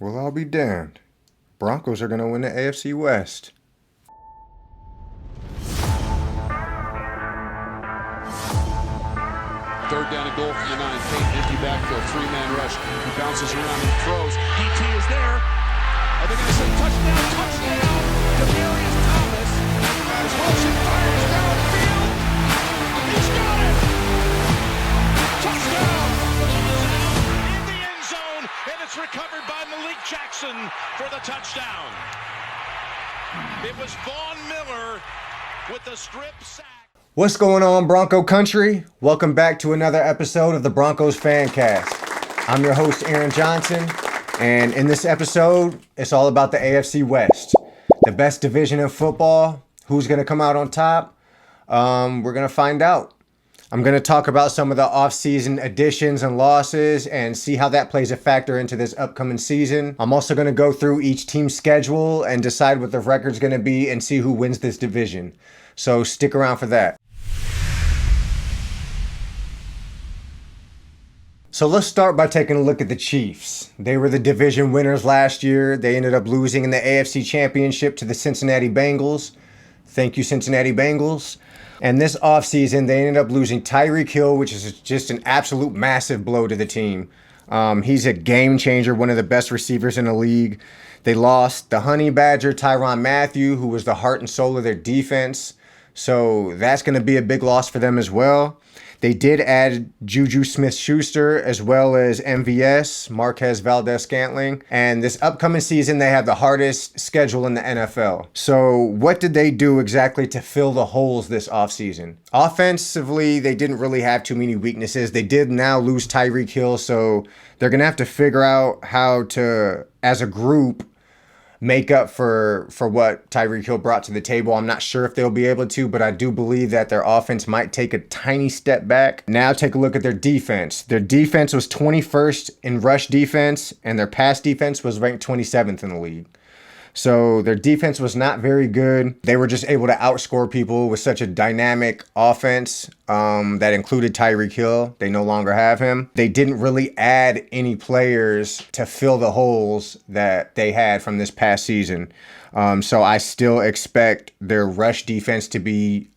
Well, I'll be damned. Broncos are going to win the AFC West. Third down and goal from the 9. Payton, empty backfield, three-man rush. He bounces around and throws. DT is there. Are they going to say touchdown? Touchdown! Demaryius Thomas. As Wilson fires downfield. He's got it! Touchdown! In the end zone, and it's recovered by Malik Jackson for the touchdown. It was Von Miller with the strip sack. What's going on, Bronco Country? Welcome back to another episode of the Broncos Fancast. I'm your host, Aaron Johnson, and in this episode, it's all about the AFC West, the best division in football. Who's going to come out on top? We're going to find out. I'm going to talk about some of the offseason additions and losses and see how that plays a factor into this upcoming season. I'm also going to go through each team's schedule and decide what the record's going to be and see who wins this division. So stick around for that. So let's start by taking a look at the Chiefs. They were the division winners last year. They ended up losing in the AFC Championship to the Cincinnati Bengals. Thank you, Cincinnati Bengals. And this offseason, they ended up losing Tyreek Hill, which is just an absolute massive blow to the team. He's a game changer, one of the best receivers in the league. They lost the Honey Badger, Tyrann Mathieu, who was the heart and soul of their defense. So that's going to be a big loss for them as well. They did add Juju Smith-Schuster as well as MVS, Marquez Valdes-Scantling. And this upcoming season, they have the hardest schedule in the NFL. So what did they do exactly to fill the holes this offseason? Offensively, they didn't really have too many weaknesses. They did now lose Tyreek Hill, so they're going to have to figure out how to, as a group, make up for what Tyreek Hill brought to the table. I'm not sure if they'll be able to, but I do believe that their offense might take a tiny step back. Now take a look at their defense. Their defense was 21st in rush defense, and their pass defense was ranked 27th in the league. So their defense was not very good. They were just able to outscore people with such a dynamic offense that included Tyreek Hill. They no longer have him. They didn't really add any players to fill the holes that they had from this past season. So I still expect their rush defense to be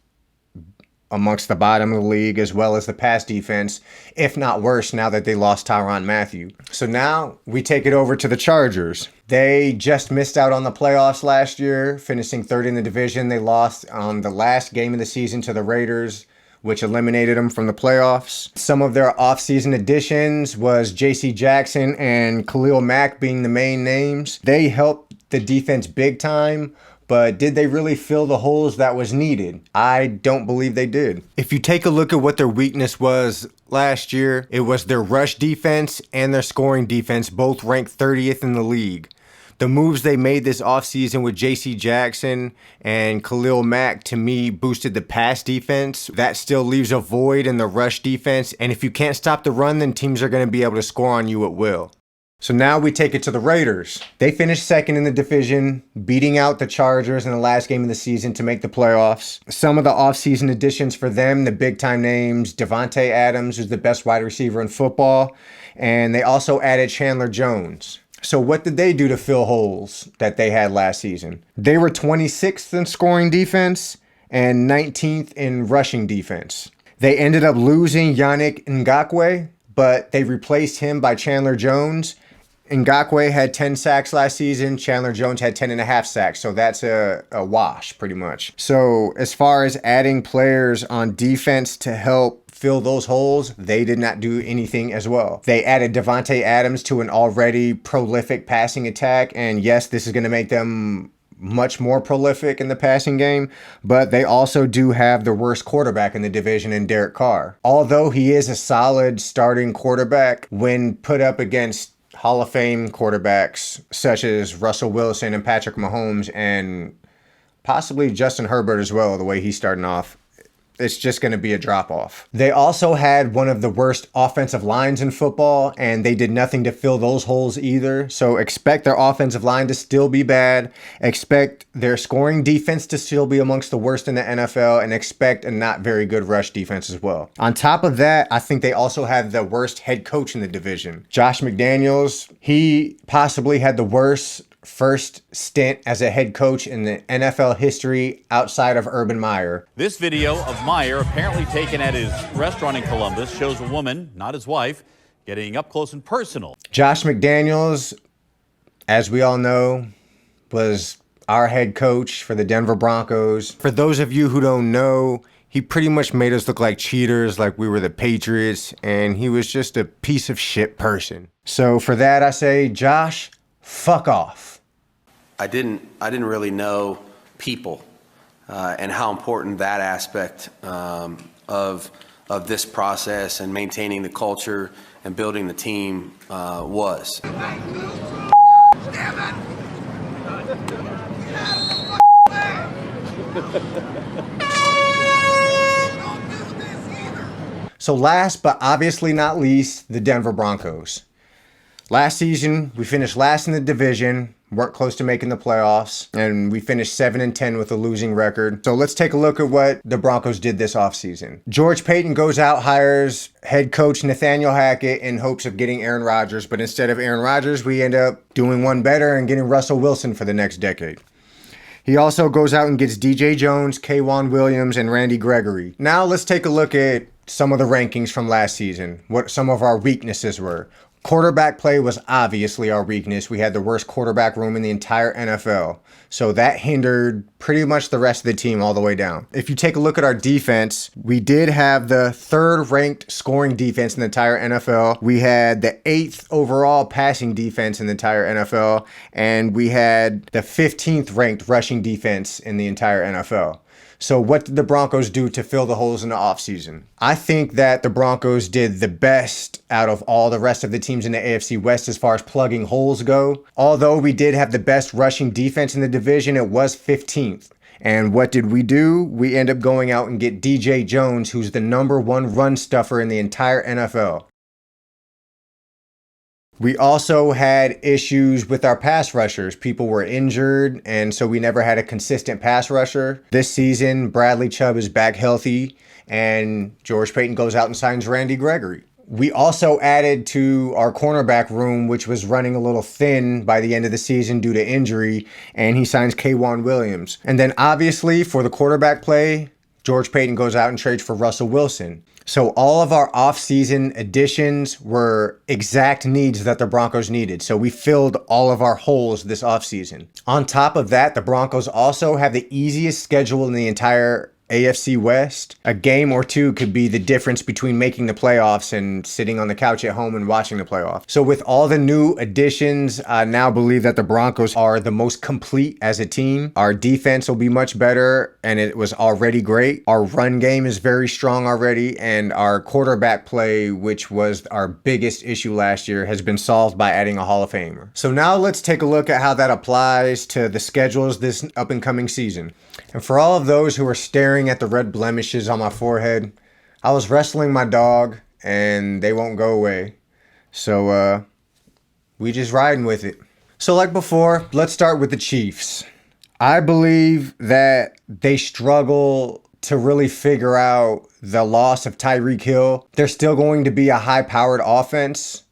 amongst the bottom of the league, as well as the pass defense, if not worse, now that they lost Tyrann Mathieu. So now we take it over to the Chargers. They just missed out on the playoffs last year, finishing third in the division. They lost on the last game of the season to the Raiders, which eliminated them from the playoffs. Some of their offseason additions was J.C. Jackson and Khalil Mack being the main names. They helped the defense big time, but did they really fill the holes that was needed? I don't believe they did. If you take a look at what their weakness was last year, it was their rush defense and their scoring defense, both ranked 30th in the league. The moves they made this offseason with J.C. Jackson and Khalil Mack, to me, boosted the pass defense. That still leaves a void in the rush defense. And if you can't stop the run, then teams are going to be able to score on you at will. So now we take it to the Raiders. They finished second in the division, beating out the Chargers in the last game of the season to make the playoffs. Some of the offseason additions for them, the big-time names, Devontae Adams, who's the best wide receiver in football, and they also added Chandler Jones. So what did they do to fill holes that they had last season? They were 26th in scoring defense and 19th in rushing defense. They ended up losing Yannick Ngakoue, but they replaced him by Chandler Jones. Ngakoue had 10 sacks last season. Chandler Jones had 10 and a half sacks. So that's a wash, pretty much. So as far as adding players on defense to help fill those holes, they did not do anything as well. They added Devontae Adams to an already prolific passing attack. And yes, this is going to make them much more prolific in the passing game, but they also do have the worst quarterback in the division in Derek Carr. Although he is a solid starting quarterback, when put up against Hall of Fame quarterbacks such as Russell Wilson and Patrick Mahomes and possibly Justin Herbert as well, the way he's starting off, it's just going to be a drop-off. They also had one of the worst offensive lines in football, and they did nothing to fill those holes either. So expect their offensive line to still be bad. Expect their scoring defense to still be amongst the worst in the NFL, and expect a not very good rush defense as well. On top of that, I think they also have the worst head coach in the division. Josh McDaniels, he possibly had the worst first stint as a head coach in the NFL history outside of Urban Meyer. This video of Meyer, apparently taken at his restaurant in Columbus, shows a woman, not his wife, getting up close and personal. Josh McDaniels, as we all know, was our head coach for the Denver Broncos. For those of you who don't know, he pretty much made us look like cheaters, like we were the Patriots, and he was just a piece of shit person. So for that, I say, Josh, fuck off. I didn't really know people and how important that aspect of this process and maintaining the culture and building the team was. So last but obviously not least, the Denver Broncos. Last season, we finished last in the division, weren't close to making the playoffs, and we finished 7-10 with a losing record. So let's take a look at what the Broncos did this offseason. George Paton goes out, hires head coach Nathaniel Hackett in hopes of getting Aaron Rodgers, but instead of Aaron Rodgers, we end up doing one better and getting Russell Wilson for the next decade. He also goes out and gets DJ Jones, K'Wan Williams, and Randy Gregory. Now let's take a look at some of the rankings from last season, what some of our weaknesses were. Quarterback play was obviously our weakness. We had the worst quarterback room in the entire NFL. So that hindered pretty much the rest of the team all the way down. If you take a look at our defense, we did have the 3rd ranked scoring defense in the entire NFL. We had the 8th overall passing defense in the entire NFL. And we had the 15th ranked rushing defense in the entire NFL. So what did the Broncos do to fill the holes in the offseason? I think that the Broncos did the best out of all the rest of the teams in the AFC West as far as plugging holes go. Although we did have the best rushing defense in the division, it was 15th. And what did we do? We end up going out and get DJ Jones, who's the #1 run stuffer in the entire NFL. We also had issues with our pass rushers. People were injured, and so we never had a consistent pass rusher. This season, Bradley Chubb is back healthy, and George Paton goes out and signs Randy Gregory. We also added to our cornerback room, which was running a little thin by the end of the season due to injury, and he signs K'Wan Williams. And then obviously for the quarterback play, George Paton goes out and trades for Russell Wilson. So all of our offseason additions were exact needs that the Broncos needed. So we filled all of our holes this offseason. On top of that, the Broncos also have the easiest schedule in the entire AFC West. A game or two could be the difference between making the playoffs and sitting on the couch at home and watching the playoffs. So with all the new additions, I now believe that the Broncos are the most complete as a team. Our defense will be much better, and it was already great. Our run game is very strong already, and our quarterback play, which was our biggest issue last year, has been solved by adding a Hall of Famer. So now let's take a look at how that applies to the schedules this up and coming season. And for all of those who are staring at the red blemishes on my forehead, I was wrestling my dog and they won't go away. So we just riding with it. So like before, let's start with the Chiefs. I believe that they struggle to really figure out the loss of Tyreek Hill. They're still going to be a high-powered offense,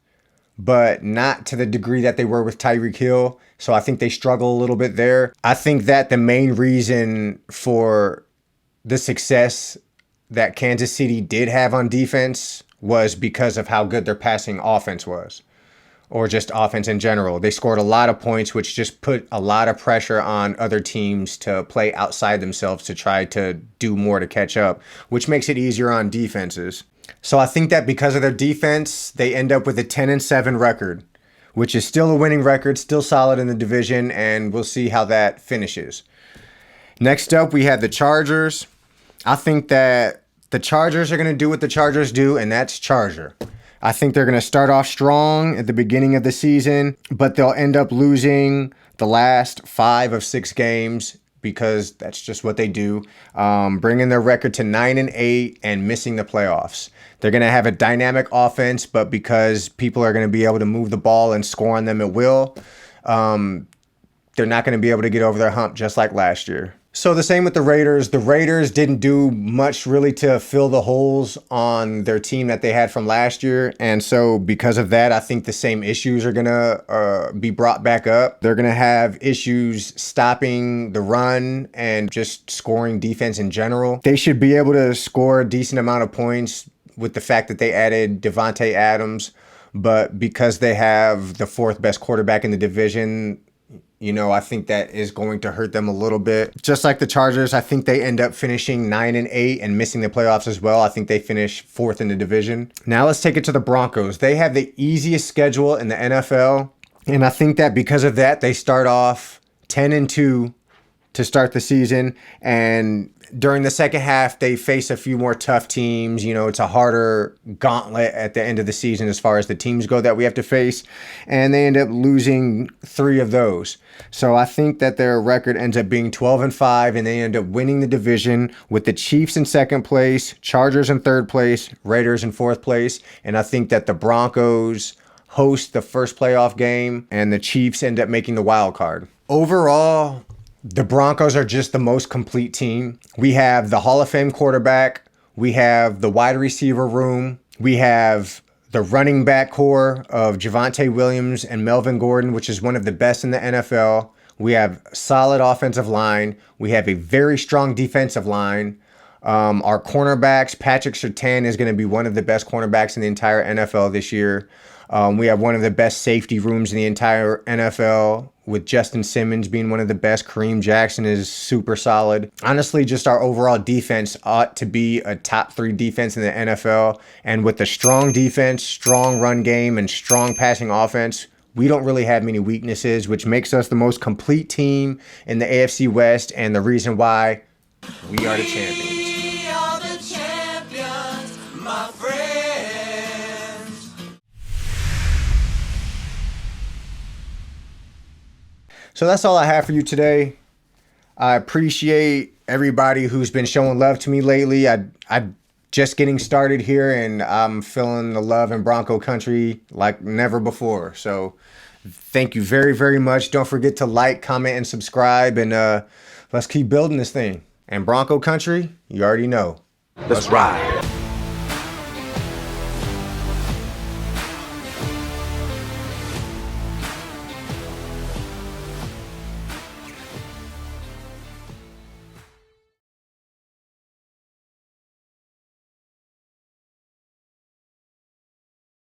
but not to the degree that they were with Tyreek Hill. So I think they struggle a little bit there. I think that the main reason for the success that Kansas City did have on defense was because of how good their passing offense was, or just offense in general. They scored a lot of points, which just put a lot of pressure on other teams to play outside themselves to try to do more to catch up, which makes it easier on defenses. So I think that because of their defense, they end up with a 10-7 record, which is still a winning record, still solid in the division, and we'll see how that finishes. Next up, we have the Chargers. I think that the Chargers are going to do what the Chargers do, and that's Charger. I think they're going to start off strong at the beginning of the season, but they'll end up losing the last 5 of 6 games because that's just what they do, bringing their record to 9-8 and missing the playoffs. They're going to have a dynamic offense, but because people are going to be able to move the ball and score on them at will, they're not going to be able to get over their hump just like last year. So the same with the Raiders. The Raiders didn't do much really to fill the holes on their team that they had from last year. And so because of that, I think the same issues are going to be brought back up. They're going to have issues stopping the run and just scoring defense in general. They should be able to score a decent amount of points with the fact that they added Devontae Adams. But because they have the fourth best quarterback in the division, I think that is going to hurt them a little bit. Just like the Chargers, I think they end up finishing 9-8 and missing the playoffs as well. I think they finish fourth in the division. Now let's take it to the Broncos. They have the easiest schedule in the NFL. And I think that because of that, they start off 10-2 to start the season. And during the second half, they face a few more tough teams. It's a harder gauntlet at the end of the season as far as the teams go that we have to face. And they end up losing 3 of those. So I think that their record ends up being 12-5, and they end up winning the division with the Chiefs in second place, Chargers in third place, Raiders in fourth place. And I think that the Broncos host the first playoff game, and the Chiefs end up making the wild card. Overall, the Broncos are just the most complete team. We have the Hall of Fame quarterback. We have the wide receiver room. We have the running back core of Javonte Williams and Melvin Gordon, which is one of the best in the NFL. We have solid offensive line. We have a very strong defensive line. Our cornerbacks, Patrick Surtain is going to be one of the best cornerbacks in the entire NFL this year. We have one of the best safety rooms in the entire NFL, with Justin Simmons being one of the best. Kareem Jackson is super solid. Honestly, just our overall defense ought to be a top 3 defense in the NFL. And with a strong defense, strong run game, and strong passing offense, we don't really have many weaknesses, which makes us the most complete team in the AFC West, and the reason why we are the champions. We are the champions, my friends. So that's all I have for you today. I appreciate everybody who's been showing love to me lately. I'm just getting started here, and I'm feeling the love in Bronco country like never before. So thank you very, very much. Don't forget to like, comment, and subscribe, and let's keep building this thing. And Bronco country, you already know. Let's ride.